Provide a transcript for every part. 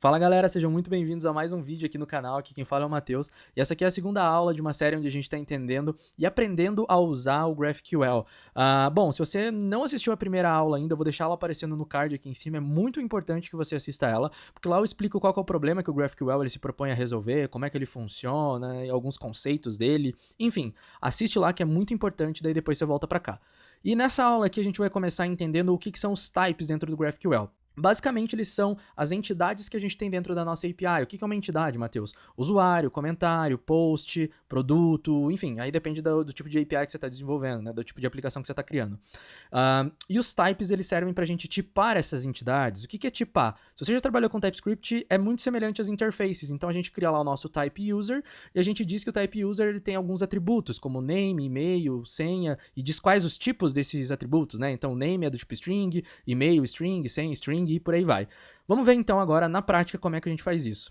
Fala galera, sejam muito bem-vindos a mais um vídeo aqui no canal, aqui quem fala é o Matheus, e essa aqui é a segunda aula de uma série onde a gente está entendendo e aprendendo a usar o GraphQL. Bom, se você não assistiu a primeira aula ainda, eu vou deixar ela aparecendo no card aqui em cima, é muito importante que você assista ela, porque lá eu explico qual que é o problema que o GraphQL ele se propõe a resolver, como é que ele funciona, e alguns conceitos dele, enfim, assiste lá que é muito importante, daí depois você volta para cá. E nessa aula aqui a gente vai começar entendendo o que são os types dentro do GraphQL. Basicamente, eles são as entidades que a gente tem dentro da nossa API. O que é uma entidade, Matheus? Usuário, comentário, post, produto, enfim, aí depende do tipo de API que você está desenvolvendo, né, do tipo de aplicação que você está criando. E os types, eles servem para a gente tipar essas entidades. O que é tipar? Se você já trabalhou com TypeScript, é muito semelhante às interfaces. Então, a gente cria lá o nosso type user e a gente diz que o type user ele tem alguns atributos, como name, e-mail, senha, e diz quais os tipos desses atributos, né? Então, name é do tipo string, e-mail, string, senha, string, e por aí vai. Vamos ver então agora na prática como é que a gente faz isso.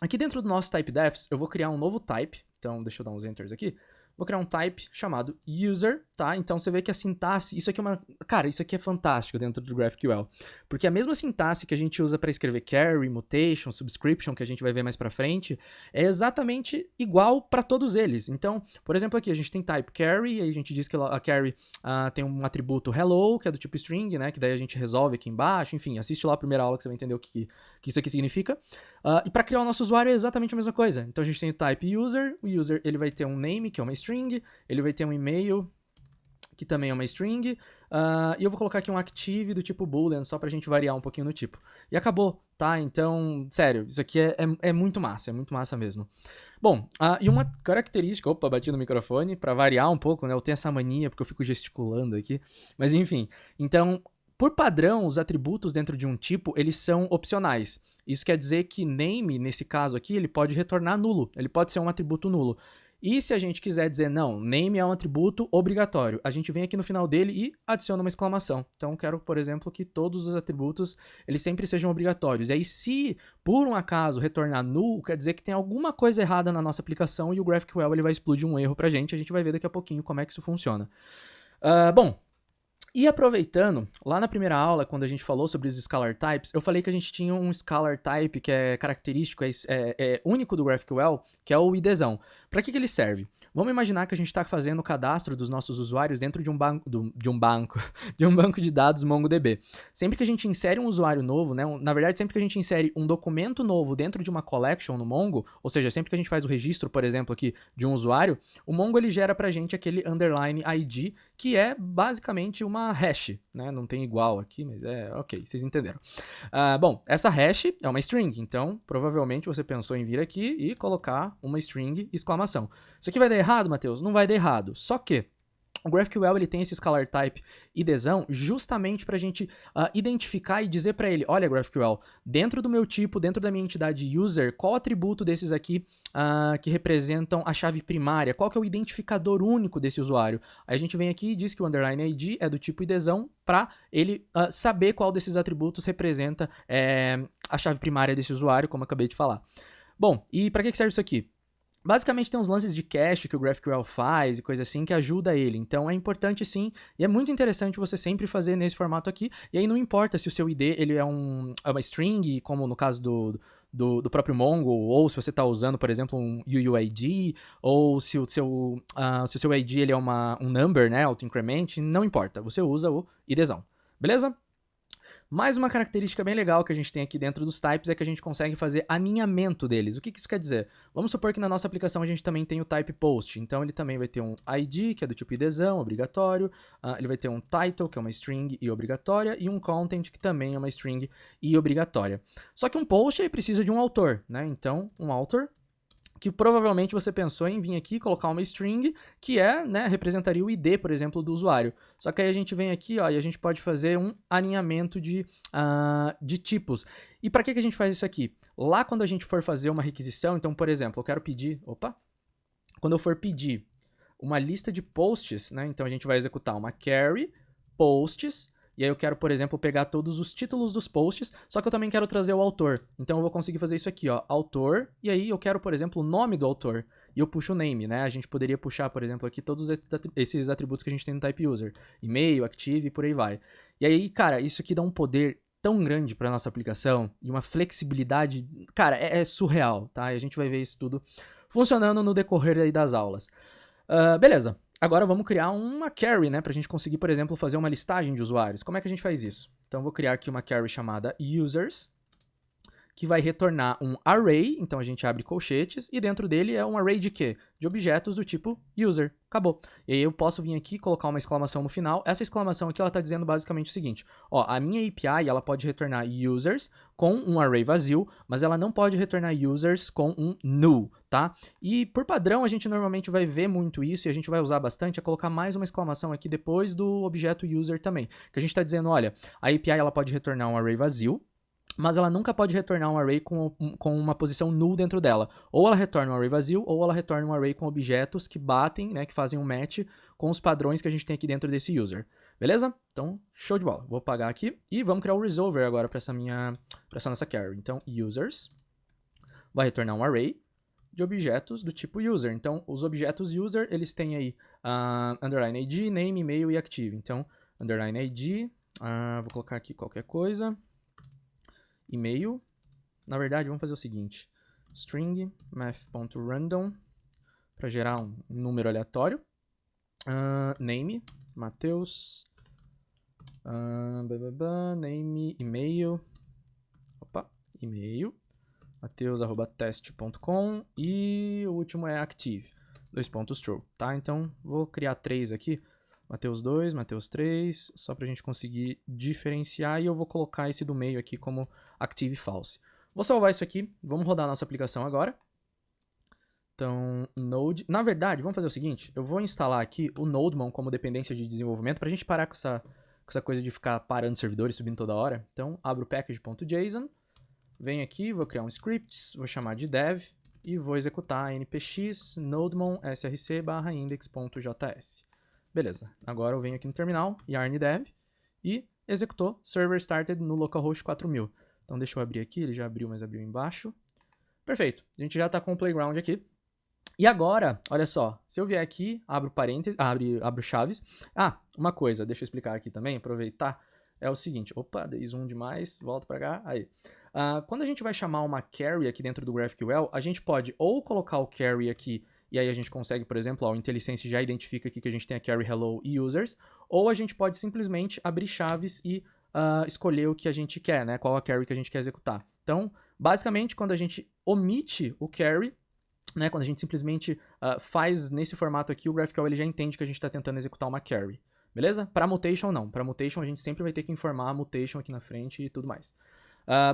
Aqui dentro do nosso typedefs, eu vou criar um novo type, então deixa eu dar uns enters aqui. Vou criar um type chamado user, tá? Então você vê que a sintaxe, isso aqui é uma... Cara, isso aqui é fantástico dentro do GraphQL. Porque a mesma sintaxe que a gente usa para escrever carry, mutation, subscription, que a gente vai ver mais pra frente, é exatamente igual para todos eles. Então, por exemplo, aqui a gente tem type carry, e a gente diz que a carry tem um atributo hello, que é do tipo string, né? Que daí a gente resolve aqui embaixo. Enfim, assiste lá a primeira aula que você vai entender o que isso aqui significa. E para criar o nosso usuário é exatamente a mesma coisa. Então a gente tem o type user, o user ele vai ter um name, que é uma string, ele vai ter um e-mail, que também é uma string, e eu vou colocar aqui um active do tipo boolean, só pra gente variar um pouquinho no tipo. E acabou, tá? Então, sério, isso aqui é muito massa mesmo. Bom, e uma característica, opa, bati no microfone, pra variar um pouco, né? Eu tenho essa mania porque eu fico gesticulando aqui, mas enfim. Então, por padrão, os atributos dentro de um tipo, eles são opcionais. Isso quer dizer que name, nesse caso aqui, ele pode retornar nulo, ele pode ser um atributo nulo. E se a gente quiser dizer, não, name é um atributo obrigatório, a gente vem aqui no final dele e adiciona uma exclamação. Então, quero, por exemplo, que todos os atributos, eles sempre sejam obrigatórios. E aí, se por um acaso retornar null, quer dizer que tem alguma coisa errada na nossa aplicação e o GraphQL ele vai explodir um erro pra gente. A gente vai ver daqui a pouquinho como é que isso funciona. Bom, e aproveitando, lá na primeira aula, quando a gente falou sobre os scalar types, eu falei que a gente tinha um scalar type que é característico, é único do GraphQL, que é o IDzão. Para que ele serve? Vamos imaginar que a gente está fazendo o cadastro dos nossos usuários dentro de um banco, de um banco de dados MongoDB. Sempre que a gente insere um usuário novo, né, na verdade, sempre que a gente insere um documento novo dentro de uma collection no Mongo, ou seja, sempre que a gente faz o registro, por exemplo, aqui de um usuário, o Mongo ele gera pra gente aquele underline ID, que é basicamente uma hash, né? Não tem igual aqui, mas ok, vocês entenderam. Bom, essa hash é uma string, então provavelmente você pensou em vir aqui e colocar uma string exclamação. Isso aqui vai dar errado, Matheus? Não vai dar errado, só que o GraphQL ele tem esse scalar type IDzão justamente para a gente identificar e dizer para ele, olha GraphQL, dentro do meu tipo, dentro da minha entidade user, qual atributo desses aqui que representam a chave primária, qual que é o identificador único desse usuário. Aí a gente vem aqui e diz que o underline ID é do tipo IDzão para ele saber qual desses atributos representa a chave primária desse usuário, como eu acabei de falar. Bom, e para que serve isso aqui? Basicamente tem uns lances de cache que o GraphQL faz e coisa assim que ajuda ele. Então é importante sim, e é muito interessante você sempre fazer nesse formato aqui. E aí não importa se o seu ID ele é uma string, como no caso do próprio Mongo, ou se você está usando, por exemplo, um UUID, ou se o seu ID ele é um number, né, auto-increment, não importa, você usa o IDzão. Beleza? Mais uma característica bem legal que a gente tem aqui dentro dos types é que a gente consegue fazer aninhamento deles. O que isso quer dizer? Vamos supor que na nossa aplicação a gente também tem o type post, então ele também vai ter um ID, que é do tipo IDzão, obrigatório, ele vai ter um title, que é uma string e obrigatória, e um content, que também é uma string e obrigatória. Só que um post ele precisa de um autor, né? Então, um author, que provavelmente você pensou em vir aqui e colocar uma string, que né, representaria o ID, por exemplo, do usuário. Só que aí a gente vem aqui, ó, e a gente pode fazer um alinhamento de tipos. E para que a gente faz isso aqui? Lá quando a gente for fazer uma requisição, então, por exemplo, eu quero pedir, quando eu for pedir uma lista de posts, né, então a gente vai executar uma carry, posts, e aí eu quero, por exemplo, pegar todos os títulos dos posts, só que eu também quero trazer o autor. Então eu vou conseguir fazer isso aqui, ó, autor, e aí eu quero, por exemplo, o nome do autor. E eu puxo o name, né? A gente poderia puxar, por exemplo, aqui todos esses atributos que a gente tem no type user. E-mail, active e por aí vai. E aí, cara, isso aqui dá um poder tão grande para nossa aplicação e uma flexibilidade, cara, é surreal, tá? E a gente vai ver isso tudo funcionando no decorrer aí das aulas. Beleza, agora vamos criar uma query, né, pra gente conseguir, por exemplo, fazer uma listagem de usuários. Como é que a gente faz isso? Então eu vou criar aqui uma query chamada users, que vai retornar um array, então a gente abre colchetes, e dentro dele é um array de quê? De objetos do tipo user. Acabou. E aí eu posso vir aqui e colocar uma exclamação no final. Essa exclamação aqui, ela está dizendo basicamente o seguinte, ó, a minha API, ela pode retornar users com um array vazio, mas ela não pode retornar users com um null, tá? E por padrão, a gente normalmente vai ver muito isso, e a gente vai usar bastante, é colocar mais uma exclamação aqui depois do objeto user também. Que a gente está dizendo, olha, a API, ela pode retornar um array vazio, mas ela nunca pode retornar um array com uma posição null dentro dela. Ou ela retorna um array vazio, ou ela retorna um array com objetos que batem, né, que fazem um match com os padrões que a gente tem aqui dentro desse user. Beleza? Então, show de bola. Vou apagar aqui e vamos criar o resolver agora para essa nossa query. Então, users vai retornar um array de objetos do tipo user. Então, os objetos user, eles têm aí underline ID, name, e-mail e active. Então, underline ID, vou colocar aqui qualquer coisa. E-mail, na verdade vamos fazer o seguinte, string math.random para gerar um número aleatório, name, Matheus, name, e-mail, e-mail, mateus@test.com e o último é active, true, tá? Então vou criar 3 aqui, Mateus 2, Mateus 3, só para a gente conseguir diferenciar, e eu vou colocar esse do meio aqui como active false. Vou salvar isso aqui, vamos rodar a nossa aplicação agora. Então, Node... Na verdade, vamos fazer o seguinte, eu vou instalar aqui o Nodemon como dependência de desenvolvimento, para a gente parar com essa coisa de ficar parando servidores, subindo toda hora. Então, abro o package.json, venho aqui, vou criar um script, vou chamar de dev, e vou executar npx nodemon src/index.js. Beleza, agora eu venho aqui no terminal, yarn-dev, e executou server started no localhost 4000. Então deixa eu abrir aqui, ele já abriu, mas abriu embaixo. Perfeito, a gente já está com o playground aqui. E agora, olha só, se eu vier aqui, abro parênteses, abro chaves. Uma coisa, deixa eu explicar aqui também, aproveitar, é o seguinte, opa, dei zoom demais, volta para cá, aí. Quando a gente vai chamar uma query aqui dentro do GraphQL, a gente pode ou colocar o query aqui, e aí a gente consegue, por exemplo, o IntelliSense já identifica aqui que a gente tem a query hello e users, ou a gente pode simplesmente abrir chaves e escolher o que a gente quer, né? Qual a query que a gente quer executar. Então, basicamente, quando a gente omite o query, né? Quando a gente simplesmente faz nesse formato aqui, o GraphQL ele já entende que a gente está tentando executar uma query. Beleza? Para mutation, não. Para mutation, a gente sempre vai ter que informar a mutation aqui na frente e tudo mais.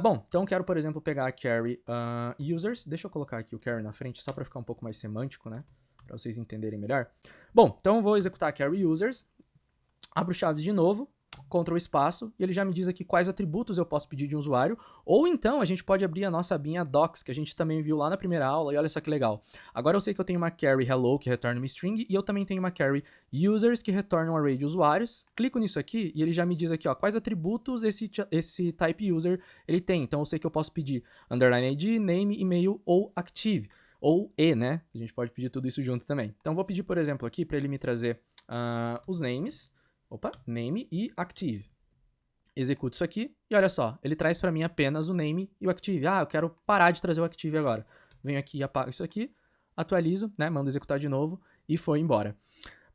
Bom, então quero, por exemplo, pegar a query users. Deixa eu colocar aqui o query na frente, só para ficar um pouco mais semântico, né? Para vocês entenderem melhor. Bom, então eu vou executar a query users. Abro chaves de novo, Ctrl espaço, e ele já me diz aqui quais atributos eu posso pedir de um usuário, ou então a gente pode abrir a nossa abinha docs, que a gente também viu lá na primeira aula, e olha só que legal. Agora eu sei que eu tenho uma query hello, que retorna uma string, e eu também tenho uma query users, que retorna um array de usuários. Clico nisso aqui, e ele já me diz aqui, ó, quais atributos esse type user ele tem. Então eu sei que eu posso pedir underline ID, name, e-mail ou active, ou né? A gente pode pedir tudo isso junto também. Então vou pedir, por exemplo, aqui, para ele me trazer os names, name e active. Executo isso aqui e olha só, ele traz para mim apenas o name e o active. Eu quero parar de trazer o active agora. Venho aqui e apago isso aqui, atualizo, né, mando executar de novo e foi embora.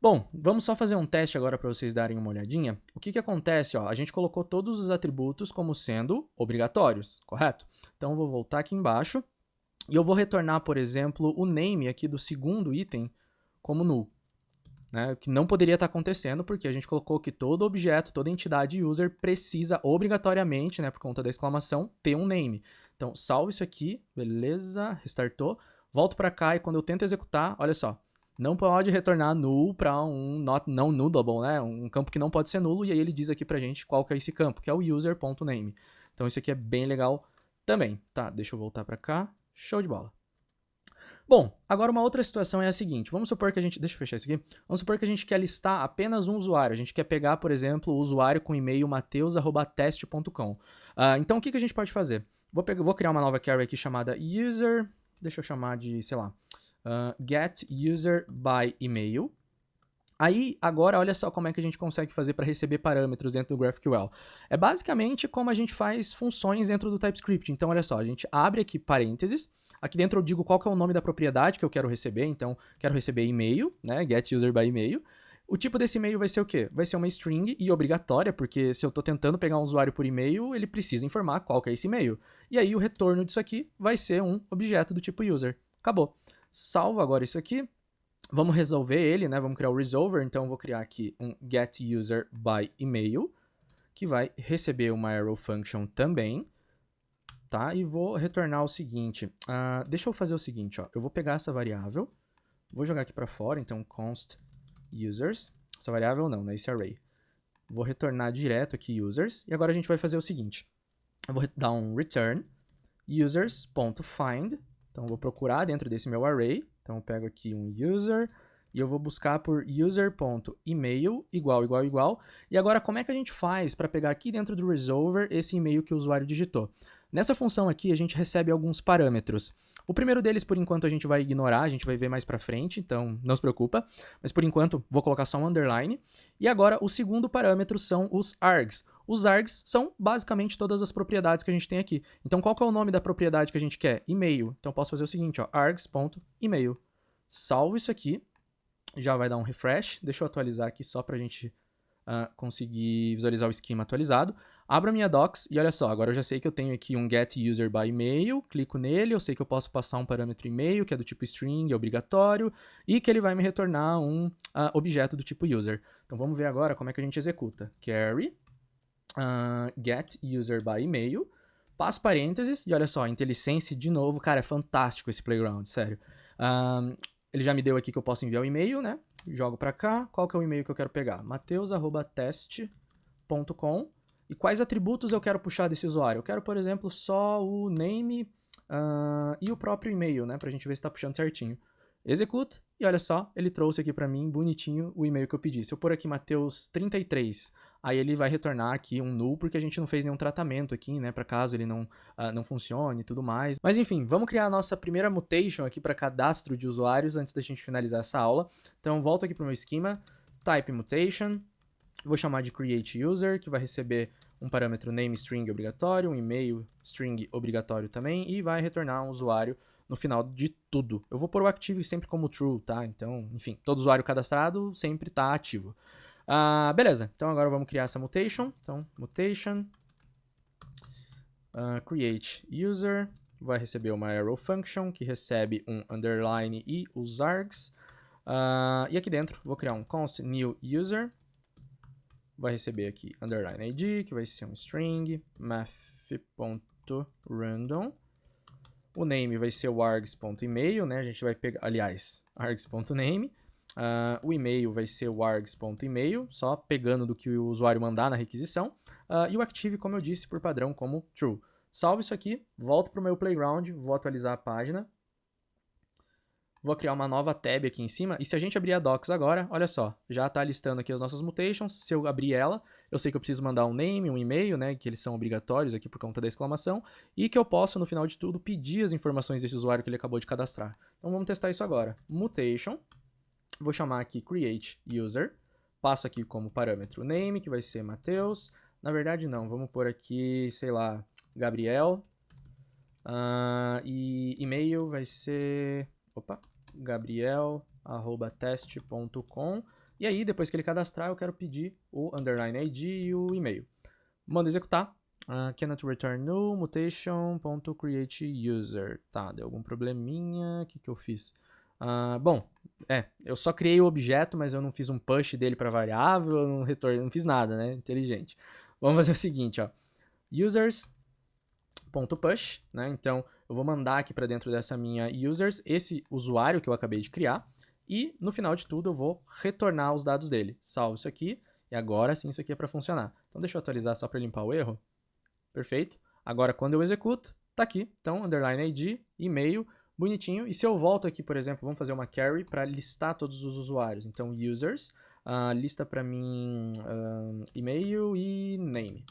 Bom, vamos só fazer um teste agora para vocês darem uma olhadinha. O que acontece? Ó, a gente colocou todos os atributos como sendo obrigatórios, correto? Então eu vou voltar aqui embaixo e eu vou retornar, por exemplo, o name aqui do segundo item como null. Né, que não poderia estar acontecendo, porque a gente colocou que todo objeto, toda entidade user precisa obrigatoriamente, né, por conta da exclamação, ter um name. Então, salvo isso aqui, beleza, restartou, volto para cá e quando eu tento executar, olha só, não pode retornar null para um não nullable, né, um campo que não pode ser nulo, e aí ele diz aqui pra gente qual que é esse campo, que é o user.name. Então, isso aqui é bem legal também. Tá, deixa eu voltar para cá, show de bola. Bom, agora uma outra situação é a seguinte, vamos supor que a gente, deixa eu fechar isso aqui, vamos supor que a gente quer listar apenas um usuário, a gente quer pegar, por exemplo, o usuário com e-mail mateus@test.com. Então o que a gente pode fazer? Vou criar uma nova query aqui chamada user, deixa eu chamar de, sei lá, get user by email. Aí, agora, olha só como é que a gente consegue fazer para receber parâmetros dentro do GraphQL. É basicamente como a gente faz funções dentro do TypeScript. Então, olha só, a gente abre aqui parênteses, aqui dentro eu digo qual que é o nome da propriedade que eu quero receber, então, quero receber e-mail, né, get user by e-mail. O tipo desse e-mail vai ser o quê? Vai ser uma string e obrigatória, porque se eu estou tentando pegar um usuário por e-mail, ele precisa informar qual que é esse e-mail. E aí, o retorno disso aqui vai ser um objeto do tipo user. Acabou. Salvo agora isso aqui. Vamos resolver ele, né? Vamos criar o resolver. Então, eu vou criar aqui um getUserByEmail, que vai receber uma arrow function também, tá? E vou retornar o seguinte. Deixa eu fazer o seguinte, ó. Eu vou pegar essa variável, vou jogar aqui para fora, então const users. Essa variável não, né? Esse array. Vou retornar direto aqui users. E agora a gente vai fazer o seguinte. Eu vou dar um return users.find. Então, eu vou procurar dentro desse meu array. Então, eu pego aqui um user e eu vou buscar por user.email igual. E agora, como é que a gente faz para pegar aqui dentro do resolver esse e-mail que o usuário digitou? Nessa função aqui, a gente recebe alguns parâmetros. O primeiro deles, por enquanto, a gente vai ignorar, a gente vai ver mais para frente, então não se preocupa. Mas, por enquanto, vou colocar só um underline. E agora, o segundo parâmetro são os args. Os args são basicamente todas as propriedades que a gente tem aqui. Então, qual que é o nome da propriedade que a gente quer? E-mail. Então, eu posso fazer o seguinte, ó, args.email. Salvo isso aqui, já vai dar um refresh. Deixa eu atualizar aqui só para a gente conseguir visualizar o esquema atualizado. Abro a minha docs e olha só, agora eu já sei que eu tenho aqui um getUserByEmail, clico nele, eu sei que eu posso passar um parâmetro e-mail, que é do tipo string, é obrigatório, e que ele vai me retornar um objeto do tipo user. Então vamos ver agora como é que a gente executa. Carry getUserByEmail, passo parênteses, e olha só, IntelliSense de novo, cara, é fantástico esse playground, sério. Ele já me deu aqui que eu posso enviar o e-mail, né? Jogo para cá. Qual que é o e-mail que eu quero pegar? mateus@test.com. E quais atributos eu quero puxar desse usuário? Eu quero, por exemplo, só o name e o próprio e-mail, né? Pra gente ver se tá puxando certinho. Execute, e olha só, ele trouxe aqui para mim, bonitinho, o e-mail que eu pedi. Se eu pôr aqui Mateus33, aí ele vai retornar aqui um null, porque a gente não fez nenhum tratamento aqui, né, para caso ele não funcione e tudo mais. Mas enfim, vamos criar a nossa primeira mutation aqui para cadastro de usuários antes da gente finalizar essa aula. Então, volto aqui para o meu esquema, type mutation, vou chamar de create user, que vai receber um parâmetro name string obrigatório, um e-mail string obrigatório também, e vai retornar um usuário no final de tudo. Eu vou pôr o active sempre como true, tá? Então, enfim, todo usuário cadastrado sempre está ativo. Beleza, então agora vamos criar essa mutation. Então, mutation, create user, vai receber uma arrow function, que recebe um underline e os args. E aqui dentro, vou criar um const new user, vai receber aqui underline id, que vai ser um string, math.random. O name vai ser o args.email, né? A gente vai pegar, aliás, args.name. O e-mail vai ser o args.email, só pegando do que o usuário mandar na requisição. E o active, como eu disse, por padrão, como true. Salvo isso aqui, volto para o meu playground, vou atualizar a página. Vou criar uma nova tab aqui em cima, e se a gente abrir a docs agora, olha só, já está listando aqui as nossas mutations. Se eu abrir ela, eu sei que eu preciso mandar um name, um e-mail, né, que eles são obrigatórios aqui por conta da exclamação, e que eu posso, no final de tudo, pedir as informações desse usuário que ele acabou de cadastrar. Então vamos testar isso agora. Mutation, vou chamar aqui create user, passo aqui como parâmetro name, que vai ser Mateus. Na verdade não, vamos pôr aqui, sei lá, Gabriel, e e-mail vai ser... gabriel@test.com. E aí, depois que ele cadastrar, eu quero pedir o underline ID e o e-mail. Mando executar. Cannot return null, mutation.createUser. Tá, deu algum probleminha. O que eu fiz? Bom, eu só criei o objeto, mas eu não fiz um push dele para variável, eu não retorno, não fiz nada, né? Inteligente. Vamos fazer o seguinte, ó. Users.push, né? Então, eu vou mandar aqui para dentro dessa minha users esse usuário que eu acabei de criar e no final de tudo eu vou retornar os dados dele. Salvo isso aqui e agora sim isso aqui é para funcionar. Então deixa eu atualizar só para limpar o erro. Perfeito. Agora quando eu executo, tá aqui. Então underline ID, e-mail, bonitinho. E se eu volto aqui, por exemplo, vamos fazer uma carry para listar todos os usuários. Então users, lista para mim e-mail e name.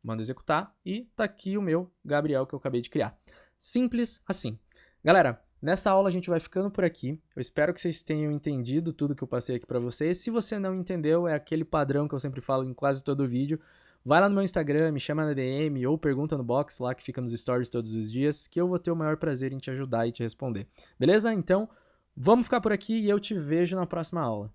Mando executar e tá aqui o meu Gabriel que eu acabei de criar. Simples assim. Galera, Nessa aula a gente vai ficando por aqui. Eu espero que vocês tenham entendido tudo que eu passei aqui pra vocês. Se você não entendeu, é aquele padrão que eu sempre falo em quase todo vídeo. Vai lá no meu Instagram, me chama na DM ou pergunta no box lá que fica nos stories todos os dias, que eu vou ter o maior prazer em te ajudar e te responder. Beleza? Então, vamos ficar por aqui e eu te vejo na próxima aula.